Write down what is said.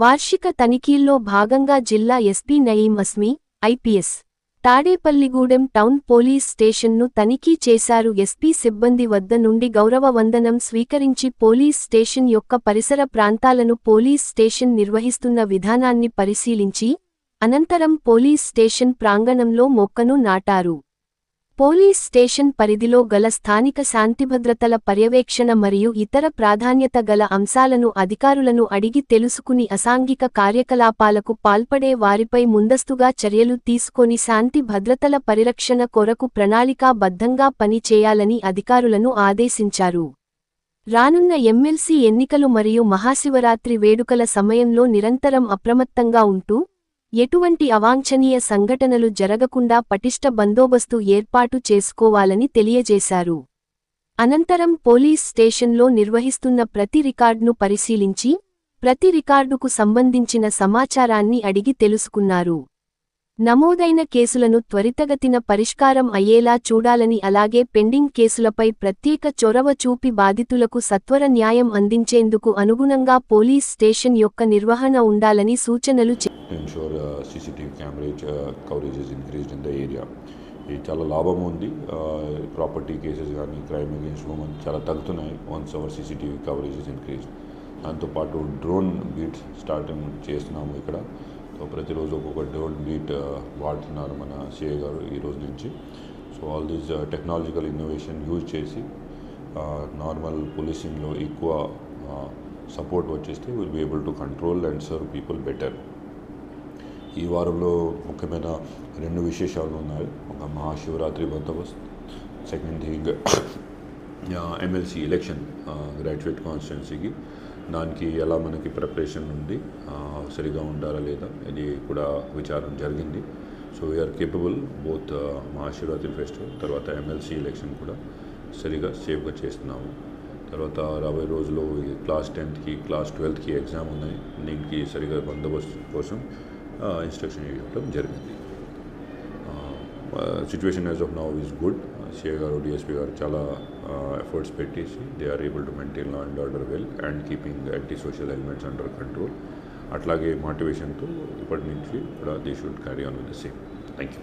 వార్షిక తనిఖీల్లో భాగంగా జిల్లా SP Nayeem Asmi, IPS, Tadepalligudem town police స్టేషన్ను తనిఖీ చేశారు. ఎస్పీ సిబ్బంది వద్ద నుండి గౌరవ వందనం స్వీకరించి పోలీస్ స్టేషన్ యొక్క పరిసర ప్రాంతాలను పోలీస్ స్టేషన్ నిర్వహిస్తున్న విధానాన్ని పరిశీలించి, అనంతరం పోలీస్ స్టేషన్ ప్రాంగణంలో మొక్కను నాటారు. పోలీస్ స్టేషన్ పరిధిలో గల స్థానిక శాంతిభద్రతల పర్యవేక్షణ మరియు ఇతర ప్రాధాన్యత గల అంశాలను అధికారులను అడిగి తెలుసుకుని అసాంఘిక కార్యకలాపాలకు పాల్పడే వారిపై ముందస్తుగా చర్యలు తీసుకొని శాంతి భద్రతల పరిరక్షణ కొరకు ప్రణాళికాబద్ధంగా పని చేయాలని అధికారులను ఆదేశించారు. రానున్న ఎమ్మెల్సీ ఎన్నికలు మరియు మహాశివరాత్రి వేడుకల సమయంలో నిరంతరం అప్రమత్తంగా ఉంటూ, ఎటువంటి అవాంఛనీయ సంఘటనలు జరగకుండా పటిష్ట బందోబస్తు ఏర్పాటు చేసుకోవాలని తెలియజేశారు. అనంతరం పోలీస్ స్టేషన్లో నిర్వహిస్తున్న ప్రతి రికార్డును పరిశీలించి, ప్రతి రికార్డుకు సంబంధించిన సమాచారాన్ని అడిగి తెలుసుకున్నారు. నమోదైన కేసులను త్వరితగతిన పరిష్కారం అయ్యేలా చూడాలని, అలాగే పెండింగ్ కేసులపై ప్రత్యేక చొరవ చూపి బాధితులకు సత్వర న్యాయం అందించేందుకు అనుగుణంగా పోలీస్ స్టేషన్ యొక్క నిర్వహణ ఉండాలని సూచనలు చాలా లాభం ఉంది. ప్రాపర్టీ కేసెస్ కానీ క్రైమ్ అగేన్స్ట్ ఉమెన్ చాలా తగ్గుతున్నాయి once hour CCTV coverage is increase. దాంతోపాటు డ్రోన్ బీట్స్ స్టార్ట్ చేస్తున్నాము ఇక్కడ. సో ప్రతిరోజు ఒక్కొక్క డ్రోన్ బీట్ వాడుతున్నారు మన సిఐ గారు ఈ రోజు నుంచి. So all these technological innovation use చేసి నార్మల్ పోలీసింగ్లో ఎక్కువ సపోర్ట్ వచ్చేస్తే will be able to control and serve people better. ఈ వారంలో ముఖ్యమైన 2 విశేషాలు ఉన్నాయి. ఒక మహాశివరాత్రి బందోబస్తు, second thing MLC election graduate కాన్స్టిట్యున్సీకి. దానికి ఎలా మనకి ప్రిపరేషన్ ఉంది, సరిగా ఉండాలా లేదా ఇది కూడా విచారం జరిగింది. So we are capable both Mahashivratri festival తర్వాత ఎమ్మెల్సీ ఎలక్షన్ కూడా సరిగా సేఫ్గా చేస్తున్నాము. తర్వాత రాబోయే రోజుల్లో class 10th class 12th exam ఉన్నాయి. దీనికి సరిగా బందోబస్తు కోసం ఇన్స్ట్రక్షన్ ఇవ్వడం జరిగింది. Situation as of now is good. CI గారు, డిఎస్పీ గారు చాలా ఎఫర్ట్స్ పెట్టేసి they are able to maintain law and order well and keeping anti social elements under control. అట్లాగే మోటివేషన్తో ఇప్పటి నుంచి కూడా they should carry on with the same. Thank you.